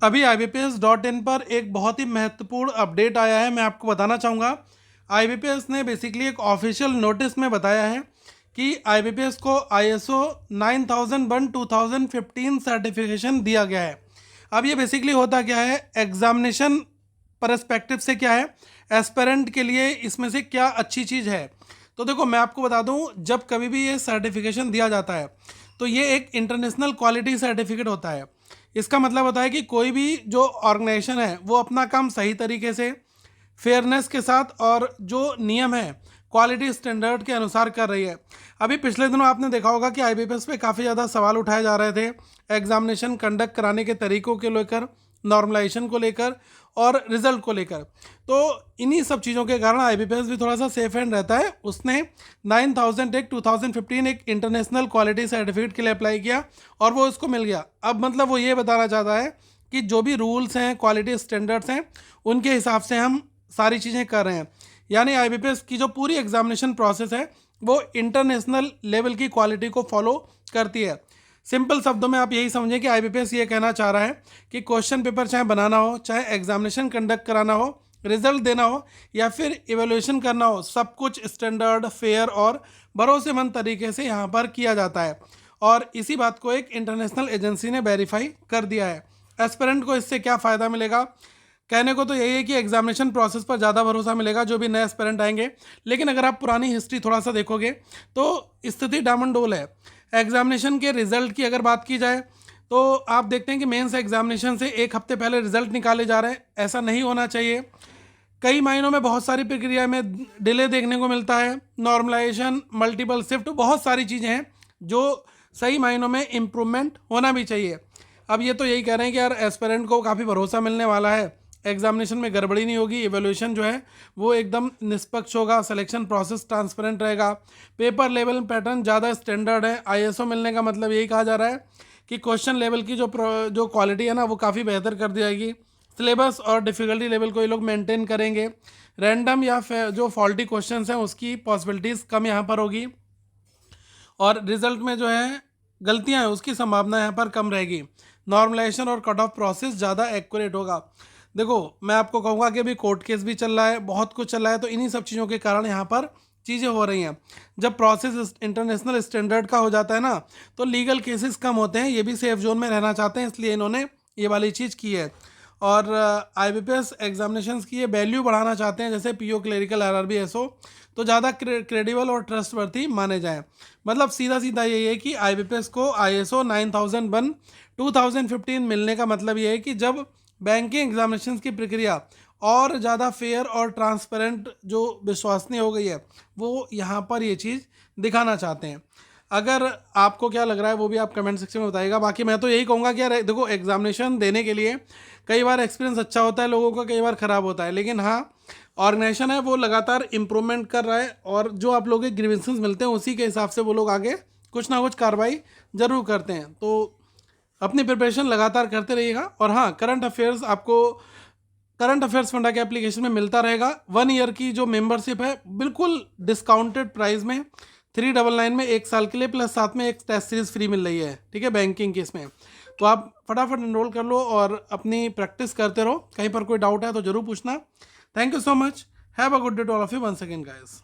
अभी IBPS.in पर एक बहुत ही महत्वपूर्ण अपडेट आया है, मैं आपको बताना चाहूँगा। IBPS ने बेसिकली एक ऑफिशियल नोटिस में बताया है कि IBPS को ISO 9001 2015 सर्टिफिकेशन दिया गया है। अब ये बेसिकली होता क्या है, एग्जामिनेशन परस्पेक्टिव से क्या है, एस्पेरेंट के लिए इसमें से क्या अच्छी चीज़ है। तो देखो मैं आपको बता दूं, जब कभी भी ये सर्टिफिकेशन दिया जाता है तो ये एक इंटरनेशनल क्वालिटी सर्टिफिकेट होता है। इसका मतलब होता है कि कोई भी जो ऑर्गेनाइजेशन है वो अपना काम सही तरीके से, फेयरनेस के साथ और जो नियम है क्वालिटी स्टैंडर्ड के अनुसार कर रही है। अभी पिछले दिनों आपने देखा होगा कि IBPS पे काफ़ी ज़्यादा सवाल उठाए जा रहे थे एग्जामिनेशन कंडक्ट कराने के तरीकों के लेकर, नॉर्मलाइजेशन को लेकर और रिजल्ट को लेकर। तो इन्हीं सब चीज़ों के कारण IBPS भी थोड़ा सा सेफ एंड रहता है। उसने 9000 एक 2015 एक इंटरनेशनल क्वालिटी सर्टिफिकेट के लिए अप्लाई किया और वो उसको मिल गया। अब मतलब वो ये बताना चाहता है कि जो भी रूल्स हैं, क्वालिटी स्टैंडर्ड्स हैं, उनके हिसाब से हम सारी चीज़ें कर रहे हैं। यानी IBPS की जो पूरी एग्जामिनेशन प्रोसेस है वो इंटरनेशनल लेवल की क्वालिटी को फॉलो करती है। सिंपल शब्दों में आप यही समझें कि IBPS ये कहना चाह रहा है कि क्वेश्चन पेपर चाहे बनाना हो, चाहे एग्जामिनेशन कंडक्ट कराना हो, रिजल्ट देना हो या फिर इवेल्युएशन करना हो, सब कुछ स्टैंडर्ड, फेयर और भरोसेमंद तरीके से यहाँ पर किया जाता है। और इसी बात को एक इंटरनेशनल एजेंसी ने वेरीफाई कर दिया है। एस्पिरेंट को इससे क्या फ़ायदा मिलेगा? कहने को तो यही है कि एग्जामिनेशन प्रोसेस पर ज़्यादा भरोसा मिलेगा जो भी नए एस्पिरेंट आएंगे। लेकिन अगर आप पुरानी हिस्ट्री थोड़ा सा देखोगे तो स्थिति डामाडोल है। एग्जामिनेशन के रिजल्ट की अगर बात की जाए तो आप देखते हैं कि मेंस एग्जामिनेशन से एक हफ्ते पहले रिजल्ट निकाले जा रहे हैं। ऐसा नहीं होना चाहिए। कई महीनों में बहुत सारी प्रक्रिया में डिले देखने को मिलता है। नॉर्मलाइजेशन, मल्टीपल शिफ्ट, बहुत सारी चीज़ें हैं जो सही मायनों में इम्प्रूवमेंट होना भी चाहिए। अब ये तो यही कह रहे हैं कि यार एस्पिरेंट को काफ़ी भरोसा मिलने वाला है, एग्जामिनेशन में गड़बड़ी नहीं होगी, इवेल्यूशन जो है वो एकदम निष्पक्ष होगा, सिलेक्शन प्रोसेस ट्रांसपेरेंट रहेगा, पेपर लेवल पैटर्न ज़्यादा स्टैंडर्ड है। ISO मिलने का मतलब यही कहा जा रहा है कि क्वेश्चन लेवल की जो क्वालिटी है ना वो काफ़ी बेहतर कर दी जाएगी। सिलेबस और डिफ़िकल्टी लेवल को ये लोग मेंटेन करेंगे। रैंडम या जो फॉल्टी क्वेश्चन हैं उसकी पॉसिबिलिटीज़ कम यहाँ पर होगी और रिजल्ट में जो है गलतियाँ हैं उसकी संभावना यहाँ पर कम रहेगी। नॉर्मलाइजेशन और कट ऑफ प्रोसेस ज़्यादा एक्यूरेट होगा। देखो मैं आपको कहूँगा कि अभी कोर्ट केस भी चल रहा है, बहुत कुछ चल रहा है, तो इन्हीं सब चीज़ों के कारण यहाँ पर चीज़ें हो रही हैं। जब प्रोसेस इंटरनेशनल स्टैंडर्ड का हो जाता है ना तो लीगल केसेस कम होते हैं। ये भी सेफ जोन में रहना चाहते हैं, इसलिए इन्होंने ये वाली चीज़ की है। और IBPS एग्जामिनेशंस की ये वैल्यू बढ़ाना चाहते हैं, जैसे PO क्लेरिकल RRB SO, तो ज़्यादा क्रेडिबल और ट्रस्टवर्थी माने जाएं। मतलब सीधा सीधा यही है कि IBPS को ISO 9001 2015 मिलने का मतलब ये है कि जब बैंकिंग एग्जामिनेशंस की प्रक्रिया और ज़्यादा फेयर और ट्रांसपेरेंट जो विश्वसनीय हो गई है, वो यहाँ पर ये चीज़ दिखाना चाहते हैं। अगर आपको क्या लग रहा है वो भी आप कमेंट सेक्शन में बताइएगा। बाकी मैं तो यही कहूँगा कि यार देखो, एग्जामिनेशन देने के लिए कई बार एक्सपीरियंस अच्छा होता है लोगों का, कई बार ख़राब होता है, लेकिन हाँ ऑर्गेनाइजेशन है वो लगातार इम्प्रूवमेंट कर रहा है और जो आप लोगों के ग्रीवेंसेस मिलते हैं उसी के हिसाब से वो लोग आगे कुछ ना कुछ कार्रवाई ज़रूर करते हैं। तो अपनी प्रिपरेशन लगातार करते रहिएगा। और हाँ, करंट अफेयर्स आपको करंट अफेयर्स फंडा के एप्लीकेशन में मिलता रहेगा। 1 ईयर की जो मेंबरशिप है बिल्कुल डिस्काउंटेड प्राइस में 399 में 1 साल के लिए, प्लस साथ में एक टेस्ट सीरीज फ्री मिल रही है, ठीक है, बैंकिंग के इसमें। तो आप फटाफट इनरोल कर लो और अपनी प्रैक्टिस करते रहो। कहीं पर कोई डाउट है तो ज़रूर पूछना। Thank you so much. Have a good day to all of you once again guys.